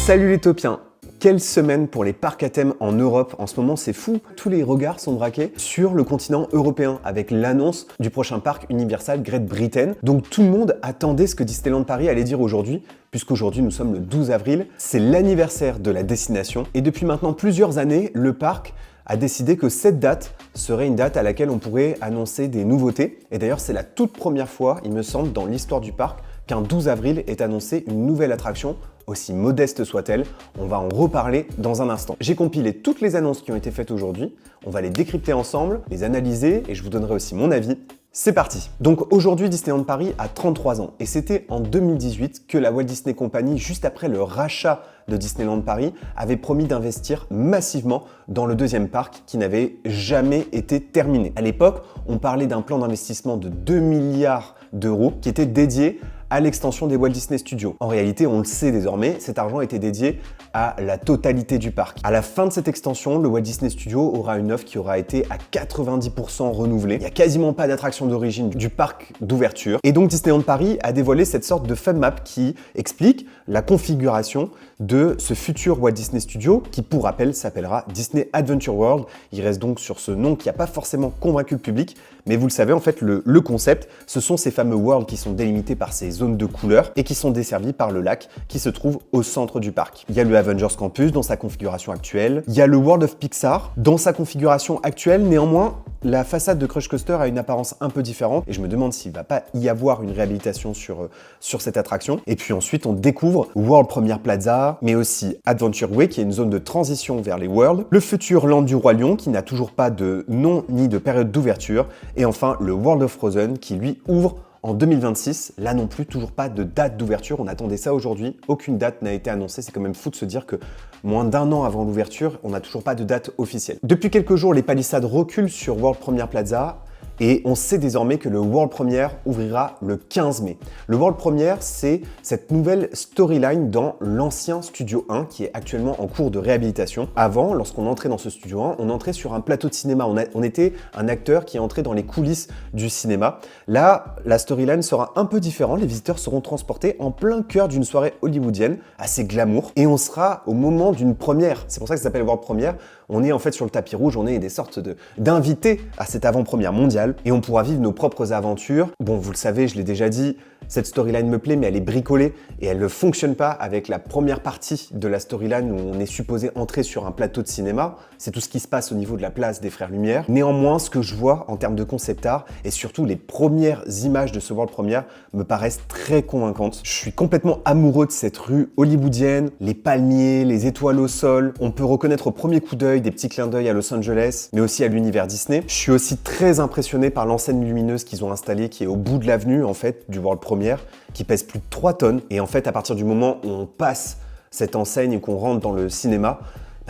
Salut les topiens! Quelle semaine pour les parcs à thème en Europe. En ce moment, c'est fou. Tous les regards sont braqués sur le continent européen avec l'annonce du prochain parc Universal Great Britain. Donc tout le monde attendait ce que Disneyland Paris allait dire aujourd'hui, puisqu'aujourd'hui nous sommes le 12 avril. C'est l'anniversaire de la destination. Et depuis maintenant plusieurs années, le parc a décidé que cette date serait une date à laquelle on pourrait annoncer des nouveautés. Et d'ailleurs, c'est la toute première fois, il me semble, dans l'histoire du parc, qu'un 12 avril est annoncé une nouvelle attraction, aussi modeste soit-elle. On va en reparler dans un instant. J'ai compilé toutes les annonces qui ont été faites aujourd'hui, on va les décrypter ensemble, les analyser et je vous donnerai aussi mon avis. C'est parti! Donc aujourd'hui, Disneyland Paris a 33 ans et c'était en 2018 que la Walt Disney Company, juste après le rachat de Disneyland Paris, avait promis d'investir massivement dans le deuxième parc qui n'avait jamais été terminé. À l'époque, on parlait d'un plan d'investissement de 2 milliards d'euros qui était dédié à l'extension des Walt Disney Studios. En réalité, on le sait désormais, cet argent était dédié à la totalité du parc. À la fin de cette extension, le Walt Disney Studio aura une offre qui aura été à 90% renouvelée. Il n'y a quasiment pas d'attraction d'origine du parc d'ouverture. Et donc Disneyland Paris a dévoilé cette sorte de fun map qui explique la configuration de ce futur Walt Disney Studio qui, pour rappel, s'appellera Disney Adventure World. Il reste donc sur ce nom qui n'a pas forcément convaincu le public, mais vous le savez, en fait, le concept, ce sont ces fameux worlds qui sont délimités par ces zones de couleurs et qui sont desservis par le lac qui se trouve au centre du parc. Il y a le Avengers Campus dans sa configuration actuelle. Il y a le World of Pixar dans sa configuration actuelle. Néanmoins, la façade de Crush Coaster a une apparence un peu différente et je me demande s'il ne va pas y avoir une réhabilitation sur cette attraction. Et puis ensuite, on découvre World Premiere Plaza, mais aussi Adventure Way qui est une zone de transition vers les Worlds, le futur Land du Roi Lion qui n'a toujours pas de nom ni de période d'ouverture, et enfin le World of Frozen qui lui ouvre en 2026, là non plus, toujours pas de date d'ouverture. On attendait ça aujourd'hui. Aucune date n'a été annoncée. C'est quand même fou de se dire que moins d'un an avant l'ouverture, on n'a toujours pas de date officielle. Depuis quelques jours, les palissades reculent sur World Premiere Plaza. Et on sait désormais que le World Premiere ouvrira le 15 mai. Le World Premiere, c'est cette nouvelle storyline dans l'ancien Studio 1 qui est actuellement en cours de réhabilitation. Avant, lorsqu'on entrait dans ce Studio 1, on entrait sur un plateau de cinéma. On était un acteur qui entrait dans les coulisses du cinéma. Là, la storyline sera un peu différente. Les visiteurs seront transportés en plein cœur d'une soirée hollywoodienne, assez glamour. Et on sera au moment d'une première. C'est pour ça que ça s'appelle World Premiere. On est en fait sur le tapis rouge, on est des sortes d'invités à cette avant-première mondiale et on pourra vivre nos propres aventures. Bon, vous le savez, je l'ai déjà dit, cette storyline me plaît, mais elle est bricolée et elle ne fonctionne pas avec la première partie de la storyline où on est supposé entrer sur un plateau de cinéma. C'est tout ce qui se passe au niveau de la place des Frères Lumière. Néanmoins, ce que je vois en termes de concept art et surtout les premières images de ce World Premiere me paraissent très convaincantes. Je suis complètement amoureux de cette rue hollywoodienne, les palmiers, les étoiles au sol. On peut reconnaître au premier coup d'œil des petits clins d'œil à Los Angeles, mais aussi à l'univers Disney. Je suis aussi très impressionné par l'enseigne lumineuse qu'ils ont installée, qui est au bout de l'avenue, en fait, du World Premiere, qui pèse plus de 3 tonnes. Et en fait, à partir du moment où on passe cette enseigne et qu'on rentre dans le cinéma,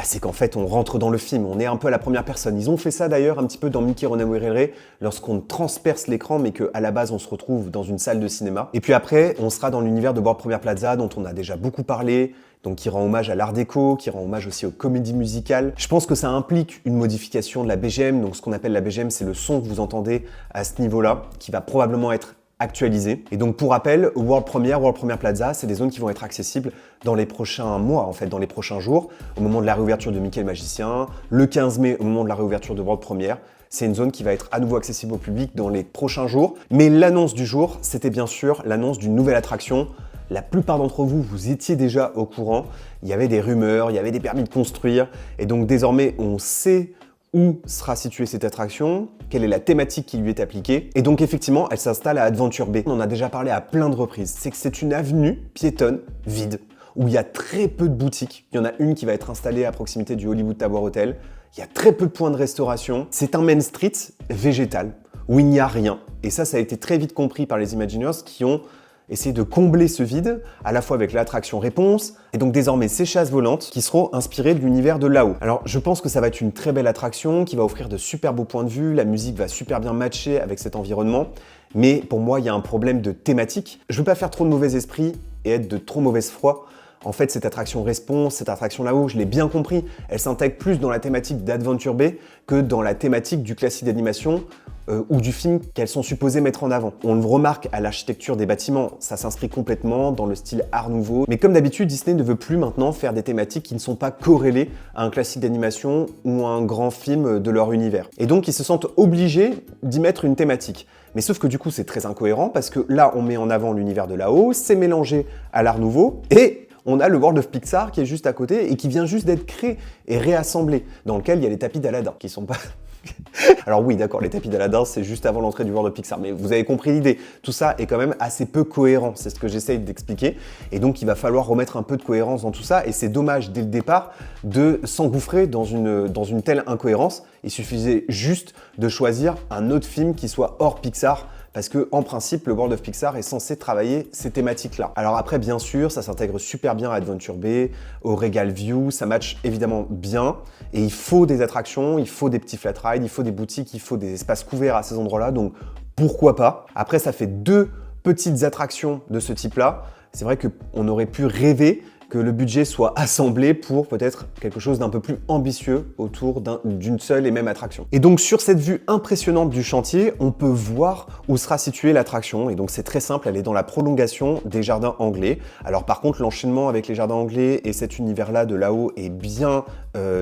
c'est qu'en fait, on rentre dans le film, on est un peu à la première personne. Ils ont fait ça d'ailleurs un petit peu dans Mickey Runaway Railway, lorsqu'on transperce l'écran, mais qu'à la base, on se retrouve dans une salle de cinéma. Et puis après, on sera dans l'univers de World Premiere Plaza, dont on a déjà beaucoup parlé, donc qui rend hommage à l'art déco, qui rend hommage aussi aux comédies musicales. Je pense que ça implique une modification de la BGM, donc ce qu'on appelle la BGM, c'est le son que vous entendez à ce niveau-là, qui va probablement être actualisé. Et donc pour rappel, World Premiere Plaza, c'est des zones qui vont être accessibles dans les prochains mois, en fait, dans les prochains jours, au moment de la réouverture de Mickey le Magicien, le 15 mai, au moment de la réouverture de World Premiere. C'est une zone qui va être à nouveau accessible au public dans les prochains jours. Mais l'annonce du jour, c'était bien sûr l'annonce d'une nouvelle attraction. La plupart d'entre vous, vous étiez déjà au courant. Il y avait des rumeurs, il y avait des permis de construire. Et donc désormais, on sait où sera située cette attraction, quelle est la thématique qui lui est appliquée. Et donc effectivement, elle s'installe à Adventure Bay. On en a déjà parlé à plein de reprises. C'est que c'est une avenue piétonne, vide, où il y a très peu de boutiques. Il y en a une qui va être installée à proximité du Hollywood Tower Hotel. Il y a très peu de points de restauration. C'est un Main Street végétal, où il n'y a rien. Et ça a été très vite compris par les Imagineers qui ont essayer de combler ce vide, à la fois avec l'attraction Réponse, et donc désormais ces chasses volantes qui seront inspirées de l'univers de là-haut. Alors je pense que ça va être une très belle attraction, qui va offrir de super beaux points de vue, la musique va super bien matcher avec cet environnement, mais pour moi il y a un problème de thématique. Je veux pas faire trop de mauvais esprit et être de trop mauvaise foi. En fait, cette attraction Response, cette attraction là-haut, je l'ai bien compris, elle s'intègre plus dans la thématique d'Adventure Bay que dans la thématique du classique d'animation ou du film qu'elles sont supposées mettre en avant. On le remarque à l'architecture des bâtiments, ça s'inscrit complètement dans le style Art Nouveau. Mais comme d'habitude, Disney ne veut plus maintenant faire des thématiques qui ne sont pas corrélées à un classique d'animation ou à un grand film de leur univers. Et donc, ils se sentent obligés d'y mettre une thématique. Mais sauf que du coup, c'est très incohérent parce que là, on met en avant l'univers de là-haut, c'est mélangé à l'Art Nouveau et on a le World of Pixar qui est juste à côté et qui vient juste d'être créé et réassemblé, dans lequel il y a les tapis d'Aladin qui sont pas... Alors oui, d'accord, les tapis d'Aladin, c'est juste avant l'entrée du World of Pixar, mais vous avez compris l'idée. Tout ça est quand même assez peu cohérent, c'est ce que j'essaye d'expliquer. Et donc, il va falloir remettre un peu de cohérence dans tout ça, et c'est dommage, dès le départ, de s'engouffrer dans une telle incohérence. Il suffisait juste de choisir un autre film qui soit hors Pixar, parce que en principe, le World of Pixar est censé travailler ces thématiques-là. Alors après, bien sûr, ça s'intègre super bien à Adventure Bay, au Regal View, ça match évidemment bien, et il faut des attractions, il faut des petits flat rides, il faut des boutiques, il faut des espaces couverts à ces endroits-là, donc pourquoi pas. Après, ça fait 2 petites attractions de ce type-là. C'est vrai qu'on aurait pu rêver que le budget soit assemblé pour peut-être quelque chose d'un peu plus ambitieux autour d'une seule et même attraction. Et donc sur cette vue impressionnante du chantier, on peut voir où sera située l'attraction. Et donc c'est très simple, elle est dans la prolongation des jardins anglais. Alors par contre, l'enchaînement avec les jardins anglais et cet univers-là de là-haut est bien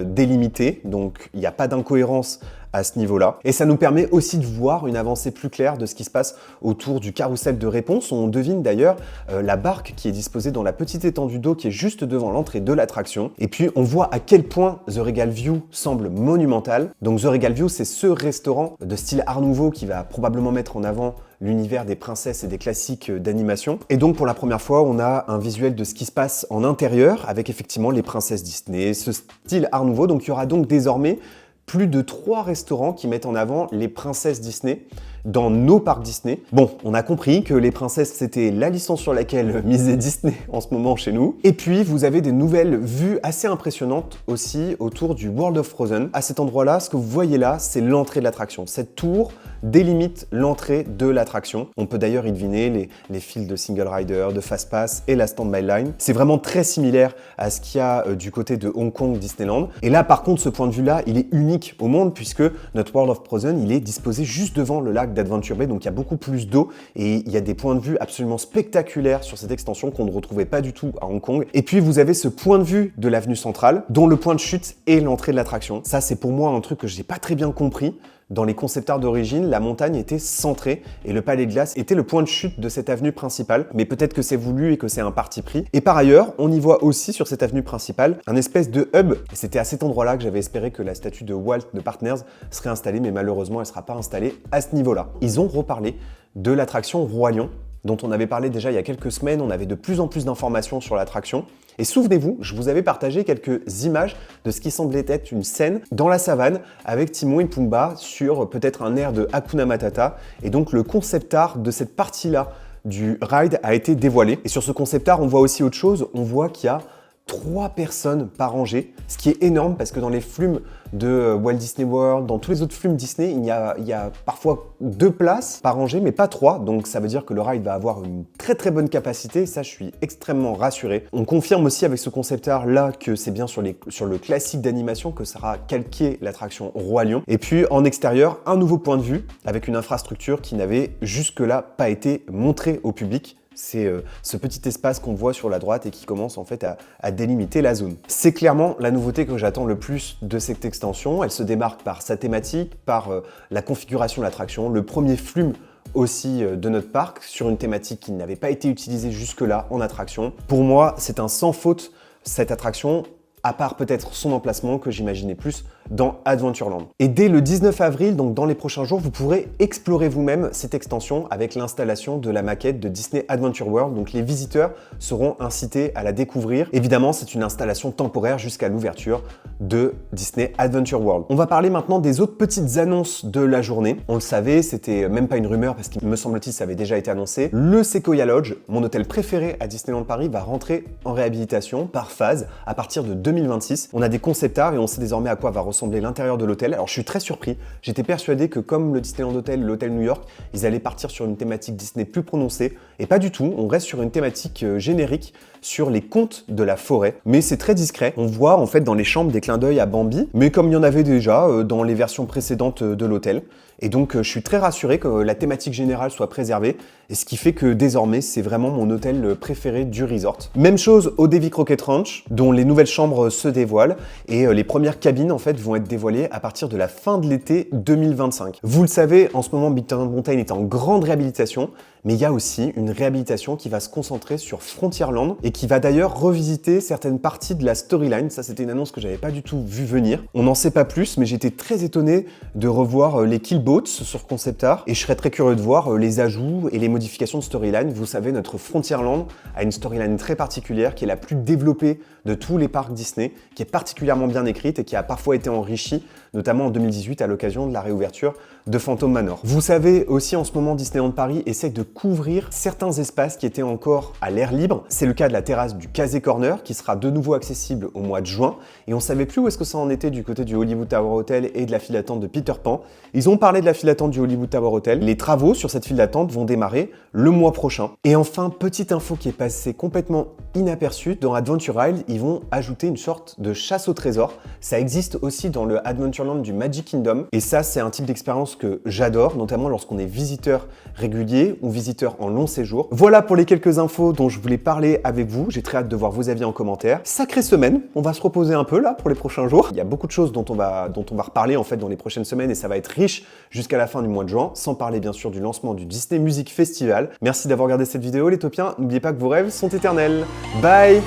délimité. Donc il n'y a pas d'incohérence à ce niveau-là. Et ça nous permet aussi de voir une avancée plus claire de ce qui se passe autour du carrousel de réponse. On devine d'ailleurs la barque qui est disposée dans la petite étendue d'eau qui est juste devant l'entrée de l'attraction. Et puis on voit à quel point The Regal View semble monumental. Donc The Regal View, c'est ce restaurant de style Art Nouveau qui va probablement mettre en avant l'univers des princesses et des classiques d'animation. Et donc pour la première fois, on a un visuel de ce qui se passe en intérieur avec effectivement les princesses Disney, ce style Art Nouveau. Donc il y aura donc désormais plus de 3 restaurants qui mettent en avant les princesses Disney dans nos parcs Disney. Bon, on a compris que les princesses, c'était la licence sur laquelle misait Disney en ce moment chez nous. Et puis, vous avez des nouvelles vues assez impressionnantes aussi autour du World of Frozen. À cet endroit-là, ce que vous voyez là, c'est l'entrée de l'attraction. Cette tour délimite l'entrée de l'attraction. On peut d'ailleurs y deviner les fils de Single Rider, de Fast Pass et la Stand-By Line. C'est vraiment très similaire à ce qu'il y a du côté de Hong Kong Disneyland. Et là, par contre, ce point de vue-là, il est unique au monde puisque notre World of Frozen, il est disposé juste devant le lac d'Adventure Bay, donc il y a beaucoup plus d'eau et il y a des points de vue absolument spectaculaires sur cette extension qu'on ne retrouvait pas du tout à Hong Kong. Et puis vous avez ce point de vue de l'avenue centrale, dont le point de chute est l'entrée de l'attraction. Ça, c'est pour moi un truc que j'ai pas très bien compris. Dans les concept art d'origine, la montagne était centrée et le palais de glace était le point de chute de cette avenue principale. Mais peut-être que c'est voulu et que c'est un parti pris. Et par ailleurs, on y voit aussi sur cette avenue principale un espèce de hub. Et c'était à cet endroit-là que j'avais espéré que la statue de Walt de Partners serait installée, mais malheureusement, elle ne sera pas installée à ce niveau-là. Ils ont reparlé de l'attraction Roi Lion, dont on avait parlé déjà il y a quelques semaines. On avait de plus en plus d'informations sur l'attraction. Et souvenez-vous, je vous avais partagé quelques images de ce qui semblait être une scène dans la savane avec Timon et Pumba sur peut-être un air de Hakuna Matata. Et donc le concept art de cette partie-là du ride a été dévoilé. Et sur ce concept art, on voit aussi autre chose. On voit qu'il y a 3 personnes par rangée, ce qui est énorme parce que dans les flumes de Walt Disney World, dans tous les autres flumes Disney, il y a parfois 2 places par rangée, mais pas 3. Donc ça veut dire que le ride va avoir une très très bonne capacité. Ça, je suis extrêmement rassuré. On confirme aussi avec ce concept art là que c'est bien sur le classique d'animation que sera calqué l'attraction Roi Lion. Et puis en extérieur, un nouveau point de vue avec une infrastructure qui n'avait jusque-là pas été montrée au public. C'est ce petit espace qu'on voit sur la droite et qui commence en fait à délimiter la zone. C'est clairement la nouveauté que j'attends le plus de cette extension. Elle se démarque par sa thématique, par la configuration de l'attraction, le premier flume aussi de notre parc sur une thématique qui n'avait pas été utilisée jusque-là en attraction. Pour moi, c'est un sans faute cette attraction, à part peut-être son emplacement que j'imaginais plus dans Adventureland. Et dès le 19 avril, donc dans les prochains jours, vous pourrez explorer vous-même cette extension avec l'installation de la maquette de Disney Adventure World. Donc les visiteurs seront incités à la découvrir. Évidemment, c'est une installation temporaire jusqu'à l'ouverture de Disney Adventure World. On va parler maintenant des autres petites annonces de la journée. On le savait, c'était même pas une rumeur parce qu'il me semble-t-il ça avait déjà été annoncé. Le Sequoia Lodge, mon hôtel préféré à Disneyland Paris, va rentrer en réhabilitation par phase à partir de 2026. On a des concept art et on sait désormais à quoi va ressembler l'intérieur de l'hôtel. Alors je suis très surpris, j'étais persuadé que comme le Disneyland Hotel, l'hôtel New York, ils allaient partir sur une thématique Disney plus prononcée, et pas du tout, on reste sur une thématique générique sur les contes de la forêt, mais c'est très discret. On voit en fait dans les chambres des clins d'œil à Bambi, mais comme il y en avait déjà dans les versions précédentes de l'hôtel. Et donc je suis très rassuré que la thématique générale soit préservée, et ce qui fait que désormais c'est vraiment mon hôtel préféré du resort. Même chose au Davy Crockett Ranch, dont les nouvelles chambres se dévoilent, et les premières cabines en fait vont être dévoilées à partir de la fin de l'été 2025. Vous le savez, en ce moment Big Thunder Mountain est en grande réhabilitation, mais il y a aussi une réhabilitation qui va se concentrer sur Frontierland et qui va d'ailleurs revisiter certaines parties de la storyline. Ça, c'était une annonce que j'avais pas du tout vu venir. On n'en sait pas plus, mais j'étais très étonné de revoir les Killboats sur concept art, et je serais très curieux de voir les ajouts et les modifications de storyline. Vous savez, notre Frontierland a une storyline très particulière qui est la plus développée de tous les parcs Disney, qui est particulièrement bien écrite et qui a parfois été enrichie, notamment en 2018 à l'occasion de la réouverture de Phantom Manor. Vous savez aussi, en ce moment, Disneyland Paris essaie de couvrir certains espaces qui étaient encore à l'air libre. C'est le cas de la terrasse du Casey Corner qui sera de nouveau accessible au mois de juin, et on savait plus où est-ce que ça en était du côté du Hollywood Tower Hotel et de la file d'attente de Peter Pan. Ils ont parlé de la file d'attente du Hollywood Tower Hotel. Les travaux sur cette file d'attente vont démarrer le mois prochain. Et enfin, petite info qui est passée complètement inaperçue, dans Adventure Isle, ils vont ajouter une sorte de chasse au trésor. Ça existe aussi dans le Adventureland du Magic Kingdom, et ça c'est un type d'expérience que j'adore, notamment lorsqu'on est visiteur régulier ou visiteur en long séjour. Voilà pour les quelques infos dont je voulais parler avec vous. J'ai très hâte de voir vos avis en commentaire. Sacrée semaine, on va se reposer un peu là pour les prochains jours. Il y a beaucoup de choses dont on va reparler en fait dans les prochaines semaines, et ça va être riche jusqu'à la fin du mois de juin, sans parler bien sûr du lancement du Disney Music Festival. Merci d'avoir regardé cette vidéo les Taupiens, n'oubliez pas que vos rêves sont éternels. Bye!